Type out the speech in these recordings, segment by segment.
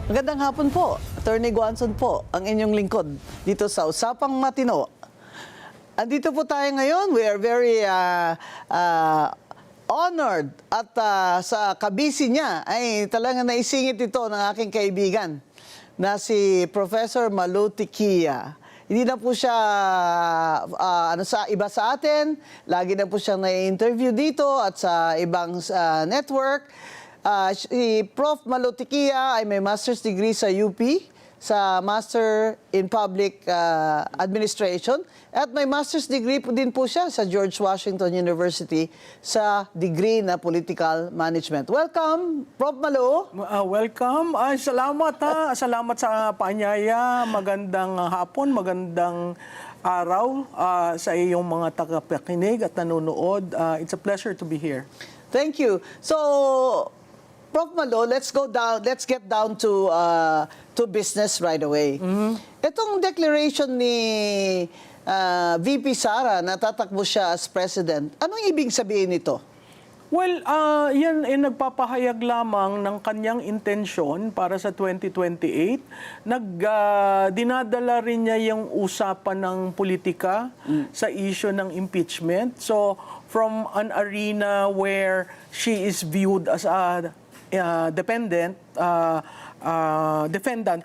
Magandang hapon po. Attorney Guanzon po, ang inyong lingkod dito sa Usapang Matino. Andito po tayo ngayon. We are very honored at sa kabisi niya ay talagang naisingit ito ng aking kaibigan na si Professor Malu Tiquia. Hindi na po siya iba sa atin. Lagi na po siyang na-interview dito at sa ibang network. Si Prof. Malu Tiquia ay may master's degree sa UP, sa Master in Public Administration, at may master's degree po din po siya sa George Washington University sa degree na Political Management. Welcome, Prof. Malu. Welcome. Ay, salamat ha. Salamat sa paanyaya. Magandang hapon, magandang araw sa iyong mga tagapakinig at nanonood. It's a pleasure to be here. Thank you. So, Prof. Malu, let's get down to business right away. Itong declaration ni VP Sara na tatakbo siya as president, anong ibig sabihin nito? Well, yan ay nagpapahayag lamang ng kanyang intensyon para sa 2028. Dinadala rin niya yung usapan ng politika sa issue ng impeachment. So, from an arena where she is viewed as a defendant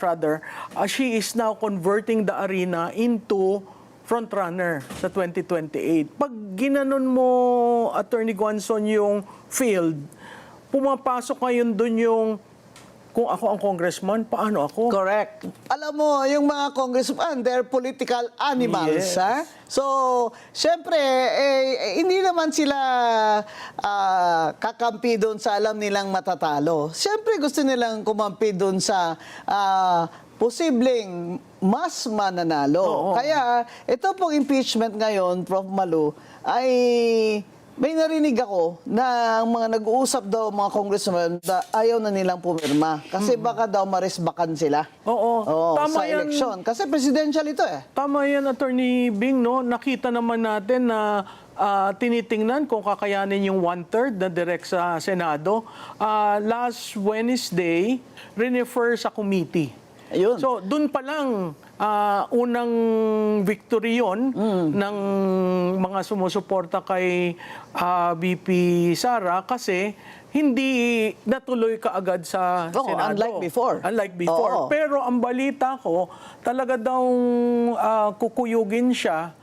rather, she is now converting the arena into frontrunner sa 2028. Pag ginanon mo, Attorney Guanzon, yung field, pumapasok ngayon dun yung kung ako ang congressman, paano ako? Correct. Alam mo, yung mga congressman, they're political animals. Yes. Ha? So, syempre, hindi naman sila kakampi doon sa alam nilang matatalo. Syempre, gusto nilang kumampi doon sa posibleng mas mananalo. Oo. Kaya, ito pong impeachment ngayon, Prof. Malu, ay may narinig ako na ang mga nag-uusap daw mga congressman ayaw na nilang pumirma kasi baka daw marisbakan sila. Oo. Sa eleksyon. Kasi presidential ito eh. Tama yan, Attorney Bing, no? Nakita naman natin na tinitingnan kung kakayanin yung 1/3 na direct sa Senado. Last Wednesday, refer sa committee. Ayun. So, dun pa lang, unang victory yon ng mga sumusuporta kay VP Sara kasi hindi natuloy kaagad sa Senado. Unlike before. Unlike before. Oo. Pero ang balita ko, talaga daw kukuyugin siya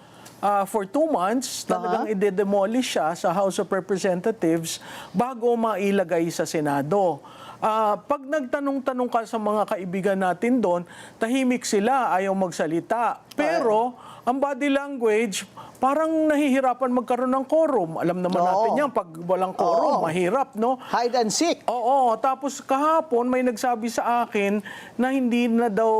for 2 months, talagang i-demolish siya sa House of Representatives bago mailagay sa Senado. Pag nagtanong-tanong ka sa mga kaibigan natin doon, tahimik sila, ayaw magsalita. Pero ang body language, parang nahihirapan magkaroon ng quorum. Alam naman natin yan, pag walang quorum, mahirap, no? Hide and seek. Oo, tapos kahapon may nagsabi sa akin na hindi na daw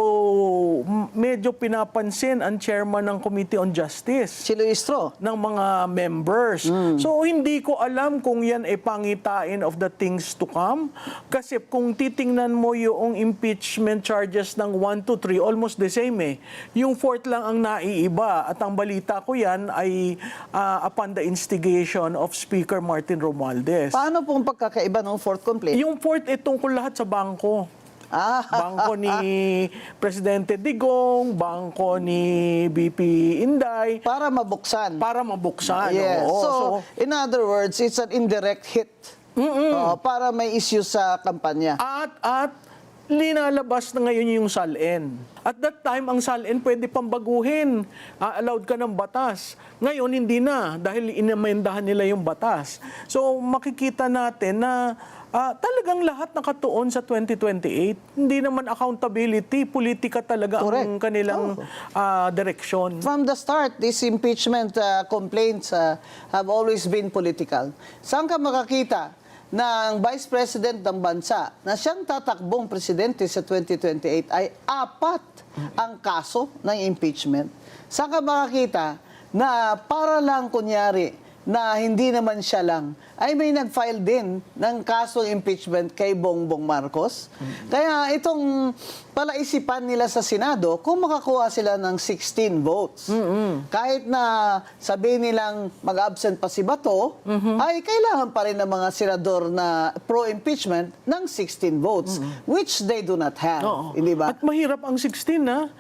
medyo pinapansin ang chairman ng Committee on Justice Si Luistro. ng mga members. So, hindi ko alam kung yan ay pangitain of the things to come. Kasi kung titingnan mo yung impeachment charges ng 1 to 3, almost the same eh. Yung 4th lang ang naiiba. At ang balita ko yan ay upon the instigation of Speaker Martin Romualdez. Paano pong pagkakaiba ng fourth complaint? Yung 4th ay tungkol lahat sa bangko. Bangko ni Presidente Digong, bangko ni BP Inday. Para mabuksan. Para mabuksan. Yes. Oo. So, in other words, it's an indirect hit. Para may issue sa kampanya. At linalabas na ngayon yung SALN. At that time, ang SALN pwede pang baguhin. Allowed ka ng batas. Ngayon, hindi na dahil inamendahan nila yung batas. So, makikita natin na talagang lahat nakatuon sa 2028. Hindi naman accountability, politika talaga ang kanilang direksyon. From the start, these impeachment complaints have always been political. Saan ka makakita ng Vice President ng bansa na siyang tatakbong presidente sa 2028 ay 4 ang kaso ng impeachment? Saan ka makakita na para lang kunyari na hindi naman siya lang, ay may nag-file din ng kasong impeachment kay Bongbong Marcos. Kaya itong palaisipan nila sa Senado, kung makakuha sila ng 16 votes, kahit na sabihin nilang mag-absent pa si Bato, ay kailangan pa rin ng mga senador na pro-impeachment ng 16 votes, which they do not have. Oo. Hindi ba? At mahirap ang 16, ha?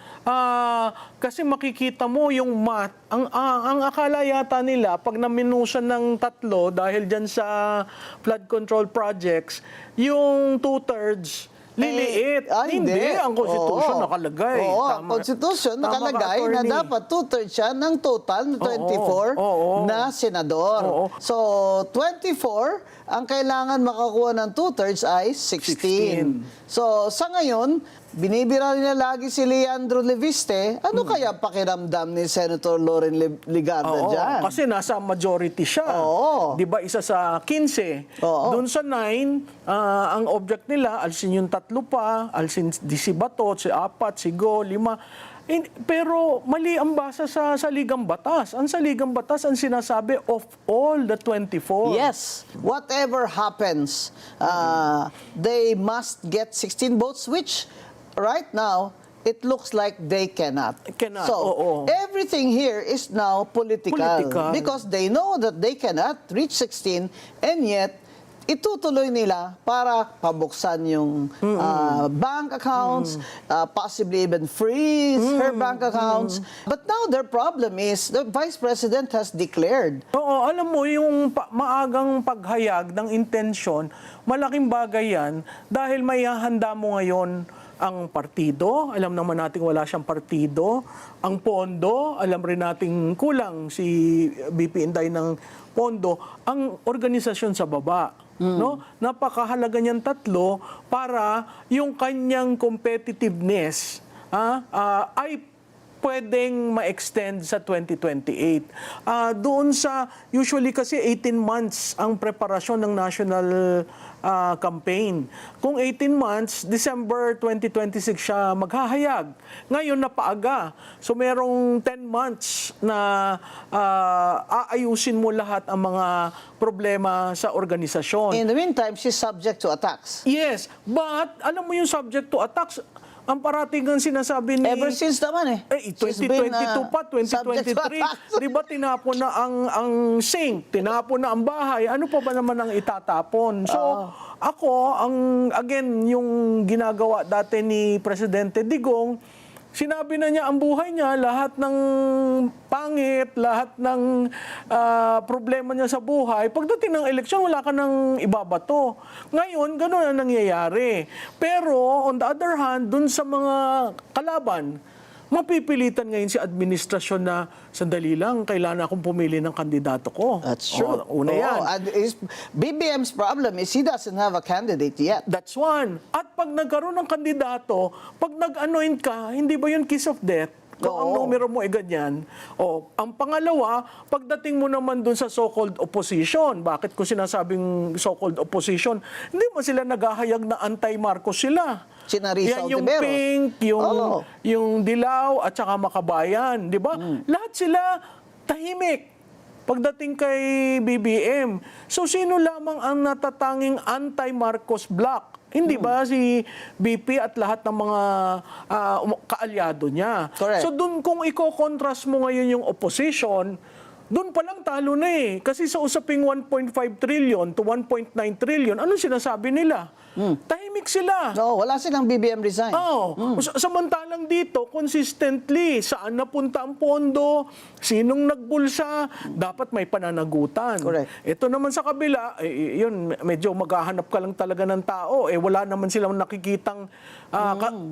Kasi makikita mo yung math. Ang akala yata nila, pag naminusan ng 3 dahil dyan sa flood control projects, yung 2/3 liliit. Hindi. Ang Constitution nakalagay. Oo, ang Tama. Constitution Tama ka, nakalagay na attorney. dapat 2/3 siya ng total na 24 Oo. na senador. Oo. So, 24, ang kailangan makakuha ng 2/3 ay 16. So, sa ngayon, binibira nila lagi si Leandro Leviste. Ano kaya pakiramdam ni Senator Loren Legarda Oo, dyan? kasi nasa majority siya. Oo. 'Di ba, isa sa 15. Oo. Doon sa 9, ang object nila, alsin yung 3 pa, alsin di si Bato, si 4, si Go, 5. Pero mali ang basa sa saligang batas. Ang saligang batas ang sinasabi of all the 24. Yes. Whatever happens, they must get 16 votes, which right now, it looks like they cannot. Cannot, So, oo. everything here is now political. Political. Because they know that they cannot reach 16, and yet, itutuloy nila para pabuksan yung bank accounts, possibly even freeze her bank accounts. But now their problem is the Vice President has declared. Oo, alam mo, yung maagang paghayag ng intensyon, malaking bagay yan dahil may hahanda mo ngayon ang partido. Alam naman natin wala siyang partido. Ang pondo, alam rin natin kulang si BP Inday ng pondo. Ang organisasyon sa baba. No? Napakahalaga niyan 3 para yung kanyang competitiveness ay pwedeng ma-extend sa 2028. Doon sa, usually kasi 18 months ang preparasyon ng national campaign. Kung 18 months, December 2026 siya maghahayag. Ngayon, napaaga. So, merong 10 months na aayusin mo lahat ang mga problema sa organisasyon. In the meantime, she's subject to attacks. Yes, but alam mo yung subject to attacks, ang parating ang sinasabi ni... Ever since naman She's 2022 pa, subject to 2023. attacks. Di ba tinapon na ang sink, tinapon na ang bahay, ano pa ba naman ang itatapon? So, again, yung ginagawa dati ni Presidente Digong, sinabi na niya ang buhay niya, lahat ng pangit, lahat ng problema niya sa buhay. Pagdating ng eleksyon, wala ka nang ibabato. Ngayon, gano'n ang nangyayari. Pero, on the other hand, dun sa mga kalaban, mapipilitan ngayon si administrasyon na, sandali lang, kailangan akong pumili ng kandidato ko. That's true. Una yan. And BBM's problem is he doesn't have a candidate yet. That's one. At pag nagkaroon ng kandidato, pag nag-anoint ka, hindi ba yun kiss of death? Kung ang Oo. numero mo ay ganyan. Ang pangalawa, pagdating mo naman dun sa so-called opposition, bakit ko sinasabing so-called opposition? Hindi mo sila naghahayag na anti-Marcos sila. Sina Rizal Yan yung Tiberos. pink, yung dilaw, at saka makabayan. Di ba? Lahat sila tahimik pagdating kay BBM. So, sino lamang ang natatanging anti-Marcos bloc? Hindi ba si BP at lahat ng mga kaalyado niya? Correct. So, dun kung i-contrast mo ngayon yung opposition, doon pa lang talo na eh. Kasi sa usaping 1.5 trillion to 1.9 trillion, ano sinasabi nila? Tahimik sila. No, wala silang BBM resign. Samantalang dito, consistently, saan napunta ang pondo, sinong nagbulsa, dapat may pananagutan. Correct. Ito naman sa kabila, yun, medyo maghahanap ka lang talaga ng tao, wala naman silang nakikitang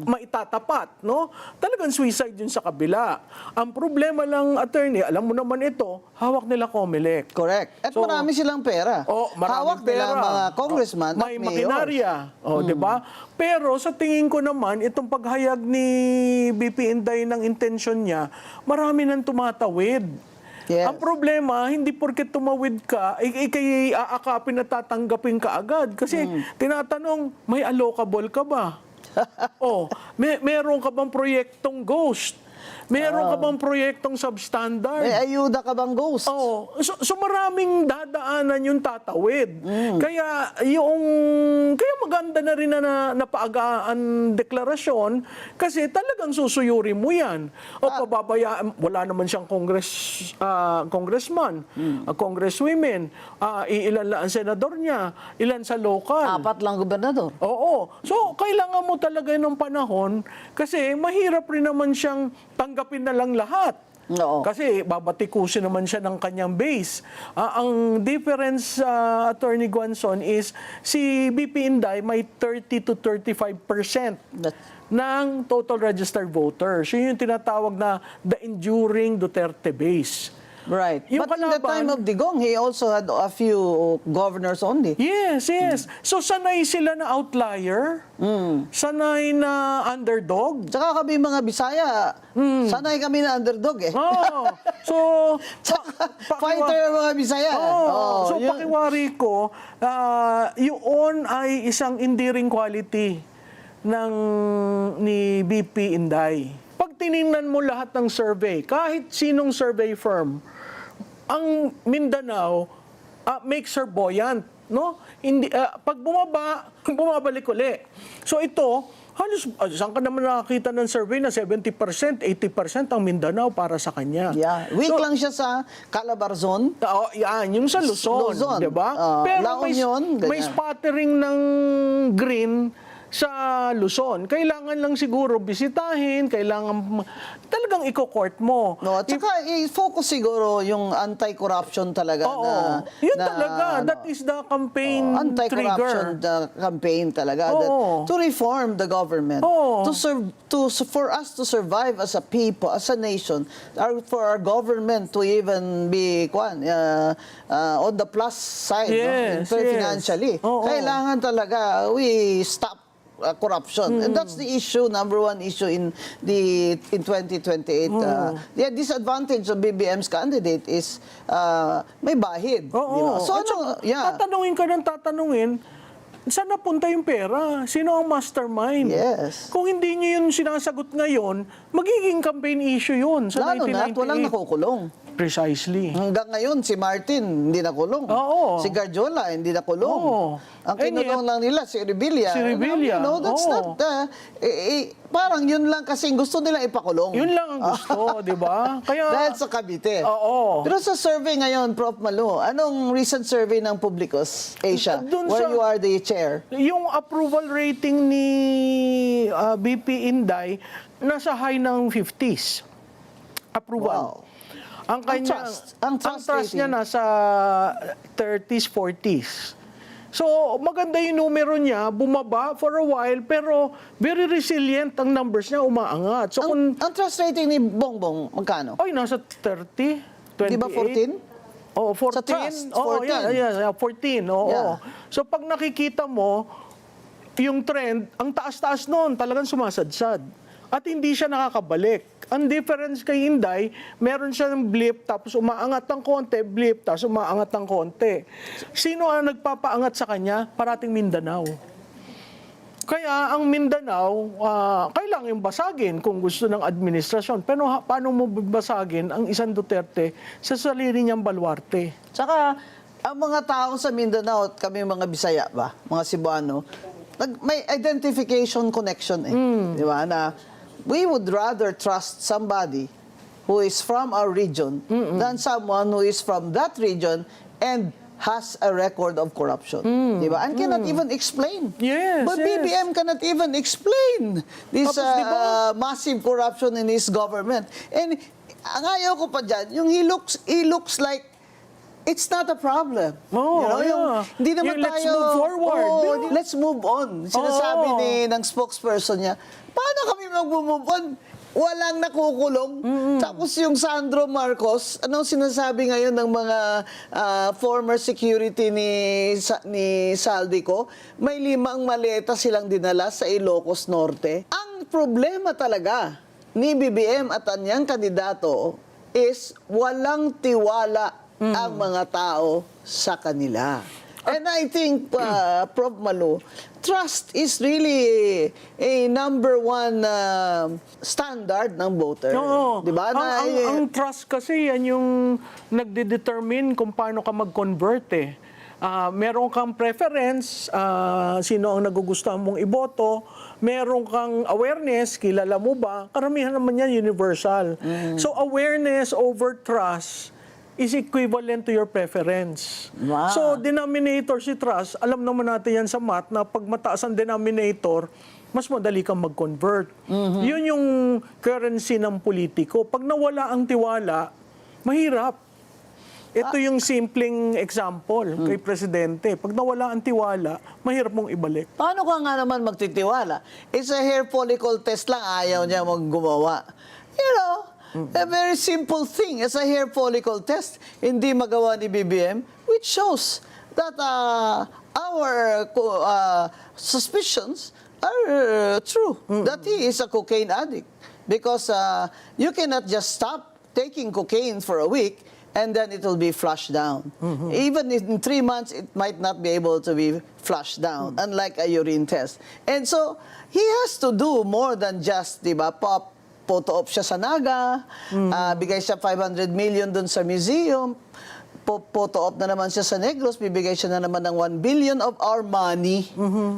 maitatapat, no? Talagang suicide yun sa kabila. Ang problema lang, attorney, alam mo naman ito, hawak nila COMELEC. Correct. At So, marami silang pera. Maraming Hawak nila pera. ang mga congressman May at mayors. makinarya. 'Di ba? Pero sa tingin ko naman, itong paghayag ni BP Inday ng intensyon niya, marami nang tumatawid. Yes. Ang problema, hindi porket tumawid ka, kay aakapin at tatanggapin ka agad. Kasi tinatanong, may allocable ka ba? Meron ka bang proyektong ghost? Meron ka bang proyektong substandard? May ayuda ka bang ghost? Oo. So maraming dadaanan yung tatawid. Kaya maganda na rin na napaagaan deklarasyon kasi talagang susuyurin mo yan. O pababayaan, wala naman siyang congressman, congresswomen, ilan lang ang senador niya, ilan sa local. 4 lang gobernador. Oo. So, kailangan mo talaga ng panahon kasi mahirap rin naman siyang tanggapin na lang lahat. Oo. Kasi babatikusin naman siya ng kanyang base. Ang difference, Attorney Guanzon, is si BP Inday may 30 to 35% ng total registered voters. Yun yung tinatawag na the enduring Duterte base. Right. Yung But in the time of Digong, he also had a few governors only. Yes. So, sanay sila na outlier, sanay na underdog. Tsaka kami mga Bisaya, sanay kami na underdog eh. Oh, so, Fighter ang mga Bisaya. So, pakiwari ko, yun ay isang endearing quality ni BP Inday. Pag tiningnan mo lahat ng survey, kahit sinong survey firm, ang Mindanao makes her buoyant, no? Hindi, pag bumabalik uli. So ito, halos, saan ka naman nakakita ng survey na 70%, 80% ang Mindanao para sa kanya? Yeah. Weak lang siya sa Calabarzon. Yan, yung sa Luzon, Luzon. di ba? Pero La Union, ganyan. may spattering ng green sa Luzon. Kailangan lang siguro bisitahin, kailangan talagang i-court mo. No, at saka i-focus siguro yung anti-corruption talaga. Oo. Yun talaga. That is the campaign anti-corruption trigger. campaign talaga. Oo. To reform the government. Oo. For us to survive as a people, as a nation, for our government to even be on the plus side, Yes, financially. Oo. Kailangan talaga we stop corruption. And that's the issue, number one issue in 2028. The disadvantage of BBM's candidate is may bahid. Oo. Di ba? So, tatanungin ka ng tatanungin, saan napunta yung pera? Sino ang mastermind? Yes. Kung hindi nyo yun sinasagot ngayon, magiging campaign issue yun sa lalo na at 1998. walang nakukulong. Precisely. Hanggang ngayon, si Martin hindi nakulong. Oo. Si Garjola hindi nakulong. Oo. Ang kinulong lang nila, si Revilla. Si Revilla. That's Oo. not, parang yun lang kasi gusto nilang ipakulong. Yun lang ang gusto, di ba? Kaya, Dahil sa Cavite. Oo. Pero sa survey ngayon, Prof. Malu, anong recent survey ng Publicus Asia, Dun where sa- you are the chair? yung approval rating ni BP Inday, nasa high ng 50s. Approval. Wow. Ang kanya, Ang trust niya rating. nasa 30s, 40s. So, maganda yung numero niya, bumaba for a while, pero very resilient ang numbers niya, umaangat. So, Ang trust rating ni Bongbong, magkano? nasa 30, 28. Di ba 14? Oo, 14. Sa trust, Oo, 14. yeah, 14. Oo. Yeah. So pag nakikita mo yung trend, ang taas-taas noon, talagang sumasadsad. At hindi siya nakakabalik. Ang difference kay Inday, meron siya ng blip, tapos umaangat ng konti, blip, tapos umaangat ng konti. Sino ang nagpapaangat sa kanya? Parating Mindanao. Kaya ang Mindanao, kailangan yung basagin kung gusto ng administrasyon. Pero paano mo basagin ang isang Duterte sa sarili niyang baluarte? Tsaka, ang mga tao sa Mindanao at kami mga Bisaya ba, mga Cebuano, may identification connection eh. Di ba? Na we would rather trust somebody who is from our region than someone who is from that region and has a record of corruption. Di ba? And cannot even explain. Yes, But yes. BBM cannot even explain this Tapos, di ba? massive corruption in his government. And ang ayaw ko pa dyan, yung he looks like it's not a problem. Oh, Hindi naman Yung let's tayo, move forward. Oo, Di ba? let's move on. Sinasabi Oo. ng spokesperson niya, paano kami mag-move on? Walang nakukulong. Tapos yung Sandro Marcos, anong sinasabi ngayon ng mga former security ni Saldico? May 5 maleta silang dinala sa Ilocos Norte. Ang problema talaga ni BBM at anyang kandidato is walang tiwala ang mga tao sa kanila. And I think, Prof. Malu, trust is really a number one standard ng voter. Oo. Di ba? Ang trust kasi yan yung nagde-determine kung paano ka mag-convert eh. Meron kang preference, sino ang nagugustuhan mong iboto, meron kang awareness, kilala mo ba, karamihan naman yan universal. So awareness over trust is equivalent to your preference. Wow. So denominator si trust, alam naman natin yan sa math na pag mataas ang denominator, mas madali kang mag-convert. Yun yung currency ng politiko. Pag nawala ang tiwala, mahirap. Ito yung simpleng example kay Presidente. Pag nawala ang tiwala, mahirap mong ibalik. Paano ka nga naman magtitiwala? It's a hair follicle test lang, ayaw niya gumawa. You know, a very simple thing. It's a hair follicle test. Hindi magawa ni BBM, which shows that our suspicions are true, that he is a cocaine addict. Because you cannot just stop taking cocaine for a week and then it will be flushed down. Even in 3 months, it might not be able to be flushed down, unlike a urine test. And so, he has to do more than just, di ba, photo op siya sa Naga, bigay siya 500 million dun sa museum, photo op na naman siya sa Negros, bibigay siya na naman ng 1 billion of our money.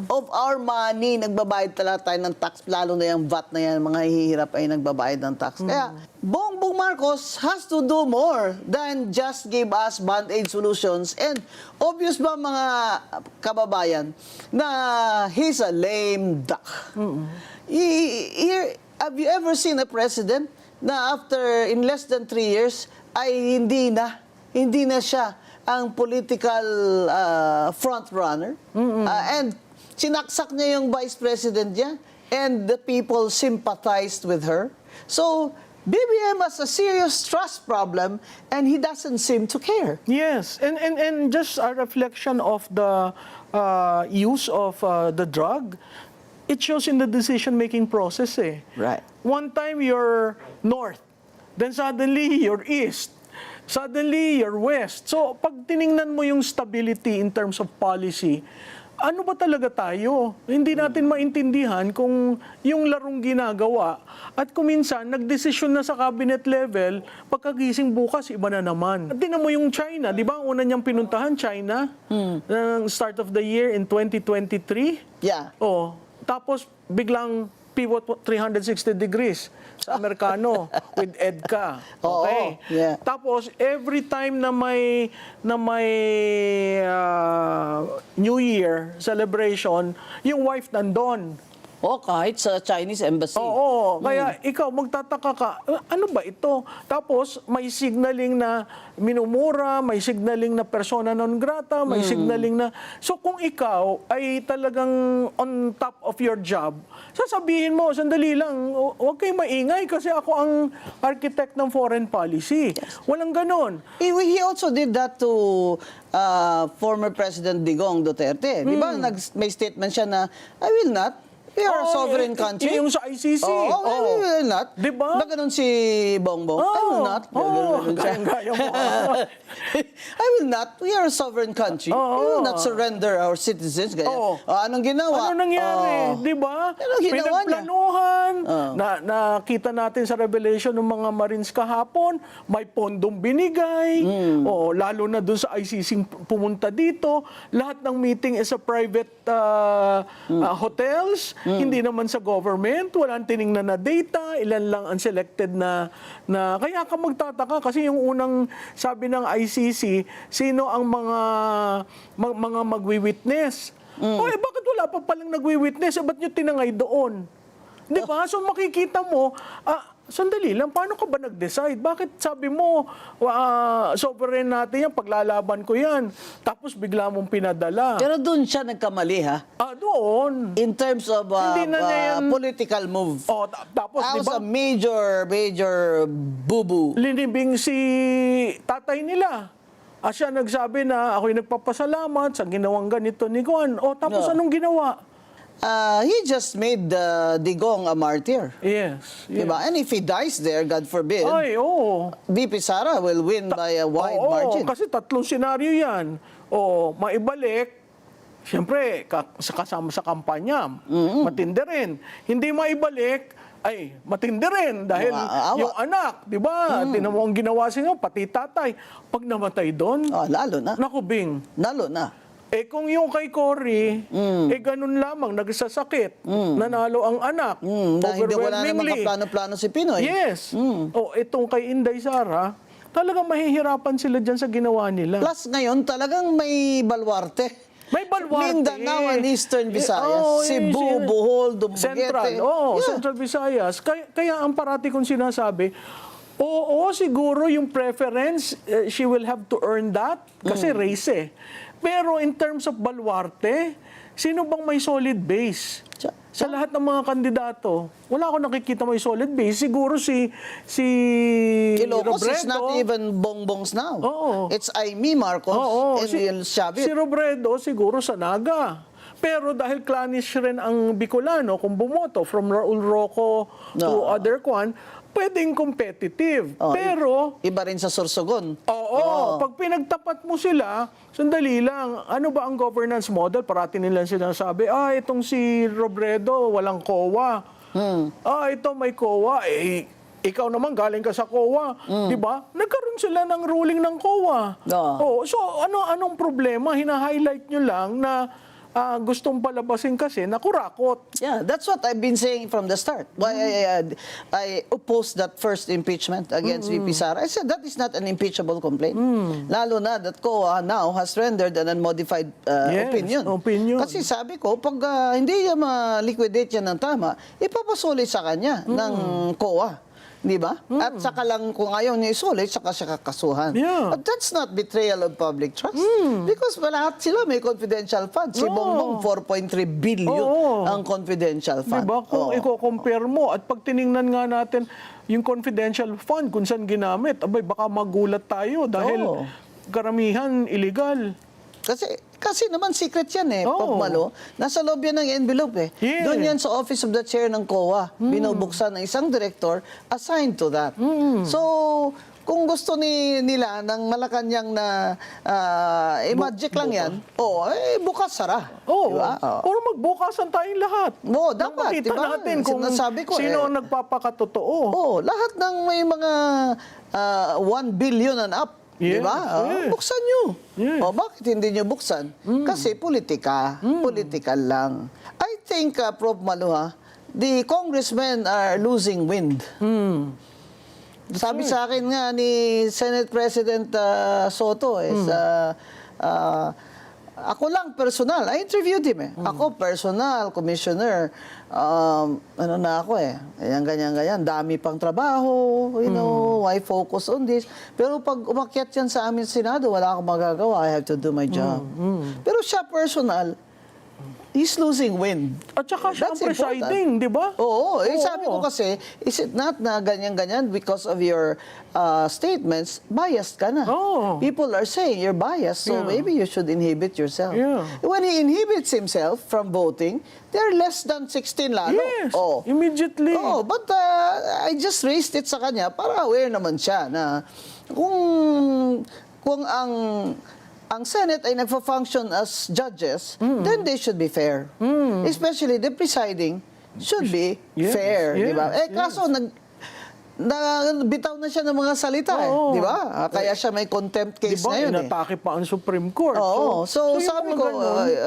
Of our money, nagbabayad talaga tayo ng tax, lalo na yung VAT na yan, mga hihirap ay nagbabayad ng tax. Kaya, Bongbong Marcos has to do more than just give us band-aid solutions. And obvious ba mga kababayan na he's a lame duck? Have you ever seen a president na after, in less than 3 years, ay hindi na siya ang political front runner? And sinaksak niya yung vice president niya and the people sympathized with her. So, BBM has a serious trust problem and he doesn't seem to care. Yes, and just a reflection of the use of the drug, it shows in the decision-making process eh. Right. One time you're north, then suddenly you're east, suddenly you're west. So pag tiningnan mo yung stability in terms of policy, ano ba talaga tayo? Hindi natin maintindihan kung yung larong ginagawa at kung minsan nagdesisyon na sa cabinet level, pagkagising bukas, iba na naman. At tinan mo yung China, di ba? Una niyang pinuntahan, China, ng start of the year in 2023. Yeah. Oh, tapos biglang pivot 360 degrees sa Amerikano with EDCA. Okay. Oo, yeah. Tapos every time na may New Year celebration, yung wife nandun. O kahit sa Chinese embassy. Oo, kaya ikaw magtataka ka, ano ba ito? Tapos may signaling na minumura, may signaling na persona non grata, may signaling na... So kung ikaw ay talagang on top of your job, sasabihin mo, sandali lang, huwag kayong maingay kasi ako ang architect ng foreign policy. Walang ganon. He also did that to former President Digong Duterte. Di ba may statement siya na, I will not. We are a sovereign country. Yung sa ICC. We will not. Diba? Ba ganun si Bongbong? I will not. Gaya mo. I will not. We are a sovereign country. We will not surrender our citizens. Ganyan. Anong ginawa? Ano nangyari? Di ba? Ano ginawa niya? Pinagplanuhan. Nakita natin sa revelation ng mga Marines kahapon, may pondong binigay. Lalo na dun sa ICC pumunta dito. Lahat ng meeting is a private hotels. Hindi naman sa government, walang tiningnan na data, ilan lang ang selected na kaya ka magtataka kasi yung unang sabi ng ICC, sino ang mga magwi-witness? Bakit wala pa palang nagwi-witness? Ba't nyo tinangay doon? Di ba? So makikita mo, sandali lang, paano ka ba nag-decide? Bakit sabi mo, sovereign natin yan, paglalaban ko yan, tapos bigla mong pinadala? Pero doon siya nagkamali, ha? Doon. In terms of Hindi na yan- political move. Tapos, That di was ba, a major boo-boo. linibing si tatay nila. Siya nagsabi na ako'y nagpapasalamat sa ginawang ganito ni Juan. Tapos anong ginawa? He just made Digong a martyr. Yes. Diba? And if he dies there, God forbid, Ay, oo. VP Sara will win by a wide Oo, margin. kasi tatlong senaryo yan. o maibalik, siyempre, kasama sa kampanya, matindi rin. Hindi maibalik, ay matindi rin dahil Maawa. yung anak, di ba? Tinan mo ang ginawa siya, pati tatay. Pag namatay doon, Lalo na. naku, Bing. Lalo na. Kung yung kay Cory, ganun lamang, nagsasakit, nanalo ang anak, Na hindi wala namang overwhelmingly. kaplano-plano si Pinoy. Yes. Itong kay Inday Sara, talagang mahihirapan sila dyan sa ginawa nila. Plus ngayon, talagang may balwarte. May balwarte. Mindanao and Eastern Visayas. Cebu, yung Bohol, Dumaguete. Central, Yeah. Central Visayas. Kaya ang parati kong sinasabi, oo, siguro yung preference, she will have to earn that kasi race eh. Pero in terms of balwarte, sino bang may solid base? Sa lahat ng mga kandidato, wala akong nakikita may solid base. Siguro si Ilocos Robredo. is not even bongbongs now. Oo. It's Aimee Marcos and El Shabit. Si Robredo siguro sa Naga. Pero dahil clannish rin ang Bicolano, kung bumoto from Raul Roco to other kwan, pwedeng competitive. Pero Iba rin sa Sorsogon. pag pinagtapat mo sila, sandali lang, ano ba ang governance model? Parati nila sinasabi, itong si Robredo, walang COA. Ito may COA. Ikaw naman galing ka sa COA, di ba? Nagkaroon sila ng ruling ng COA. So anong problema? Hina-highlight nyo lang na gustong palabasin kasi na kurakot. Yeah, that's what I've been saying from the start. Why I opposed that first impeachment against VP Sara. I said that is not an impeachable complaint. Lalo na that COA now has rendered an unmodified opinion. Kasi sabi ko, pag hindi niya ma-liquidate yan ng tama, ipapasulit sa kanya ng COA. Di ba? At saka lang kung ayaw niya isulit, saka siya kakasuhan. Yeah. But that's not betrayal of public trust. Because lahat sila may confidential fund. Si Bongbong, 4.3 billion ang confidential fund. Diba? Kung i-compare mo at pag tiningnan nga natin yung confidential fund kung saan ginamit, baka magulat tayo dahil karamihan illegal. Kasi naman secret yan Pagmalo. Nasa loob yan ng envelope Yeah. Doon yan sa office of the chair ng COA. Binubuksan ng isang director assigned to that. So, kung gusto nila ng Malacanang na magic lang yan, bukas sara. Diba? Puro magbukasan tayong lahat. Dapat, Makita diba? natin kung Sinasabi ko, sino ang nagpapakatotoo. Lahat ng may mga 1 billion and up. Yes, Diba? yes. Buksan nyo. Yes. Bakit hindi nyo buksan? Kasi politika. Political lang. I think, Prof. Maluha, the congressmen are losing wind. Sabi sa akin nga ni Senate President Soto, ako lang personal, I interviewed him Ako personal, commissioner, ganyan, dami pang trabaho, why focus on this? Pero pag umakyat yan sa amin sa Senado, wala akong magagawa, I have to do my job. Pero siya personal, he's losing wind. At saka siya ang That's important. presiding, di ba? Sabi ko kasi, is it not na ganyan-ganyan because of your statements, biased ka na. People are saying you're biased, so maybe you should inhibit yourself. When he inhibits himself from voting, they're less than 16 lalo. Yes, immediately. But I just raised it sa kanya para aware naman siya na kung ang Senate ay nagfa-function as judges, then they should be fair. Especially the presiding should be fair, di ba? Kaso bitaw na siya ng mga salita di ba? Kaya siya may contempt case ngayon Inatake pa ang Supreme Court. So sabi ko,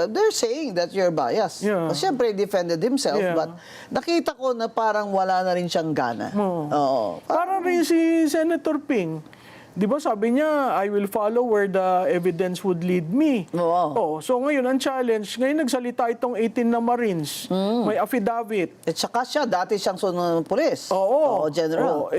they're saying that you're biased. Siyempre, he defended himself, but nakita ko na parang wala na rin siyang gana. Parang rin si Senator Ping. Di ba sabi niya, I will follow where the evidence would lead me. So ngayon, ang challenge, ngayon nagsalita itong 18 na Marines. May affidavit. At saka siya, dati siyang sunod ng pulis. General.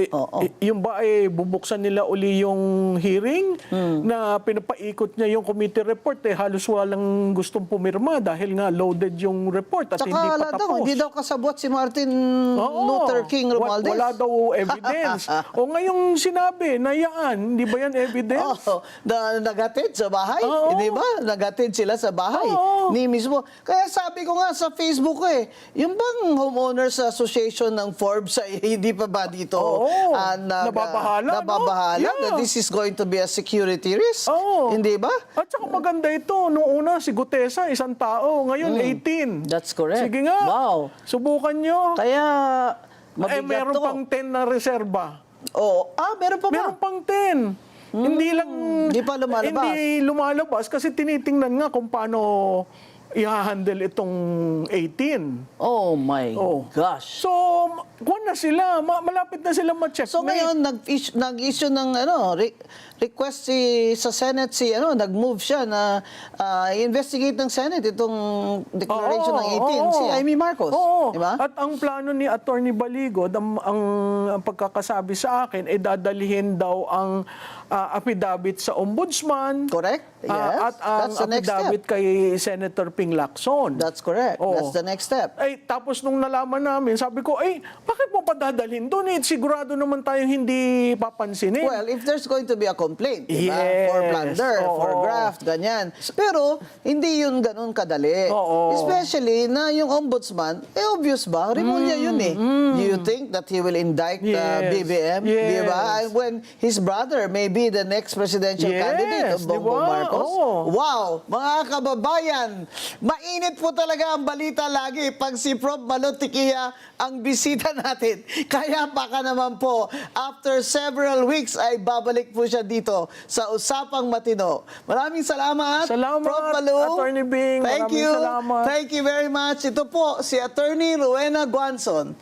Yung ba ay bubuksan nila uli yung hearing na pinapaikot niya yung committee report halos walang gustong pumirma dahil nga loaded yung report at Saka hindi pa tapos. hindi daw kasabot si Martin Luther King Romualdez. Wala daw evidence. Ngayong sinabi na yan, Hindi ba yan evidence? Oo, nagatid sa bahay, Oo. hindi ba? Nagatid sila sa bahay Oo. ni mismo. Kaya sabi ko nga sa Facebook ko yung bang Homeowners Association ng Forbes ay hindi pa ba dito Oo. nababahala, no? Yeah. that this is going to be a security risk? Oo. Hindi ba? At saka maganda ito. Noong una, si Gutesa, isang tao. Ngayon, 18. That's correct. Sige nga. Wow. Subukan nyo. Kaya mabigat Meron to. pang 10 na reserba. Oo. Meron pa ba? Meron pang 10. Hindi lang... Hindi pa lumalabas. Hindi lumalabas kasi tinitingnan nga kung paano i-handle itong 18. Oh my Oh. gosh. So, kuwan na sila. Malapit na sila ma-checkmate. So ngayon nag-issue ng request sa Senate nag-move siya na investigate ng Senate itong declaration ng 18 si Amy Marcos, Oo. di ba? At ang plano ni Attorney Baligod, ang pagkakasabi sa akin ay dadalhin daw ang affidavit sa ombudsman. Correct? Yes. At ang That's the next step. affidavit kay Senator Ping Lacson. That's correct. Oo. That's the next step. Tapos nung nalaman namin, sabi ko, bakit mo pa dadalhin doon? Sigurado naman tayong hindi papansinin. Well, if there's going to be a complaint, di ba? Yes. For plunder, Oo. for graft, ganyan. Pero, hindi yun ganun kadali. Oo. Especially na yung ombudsman, obvious ba? Remulla yun eh. Do you think that he will indict Yes. BBM? Yes. Di ba? And when his brother may be the next presidential Yes, candidate of Bongbong di ba? Marcos. Oo. Wow! Mga kababayan, mainit po talaga ang balita lagi pag si Prof. Malutikia ang bisita natin. Kaya baka naman po, after several weeks ay babalik po siya dito sa Usapang Matino. Maraming salamat, Salamat, Prof. Malu. Attorney Bing. Thank Maraming you. salamat. Thank you very much. Ito po si Attorney Rowena Guanzon.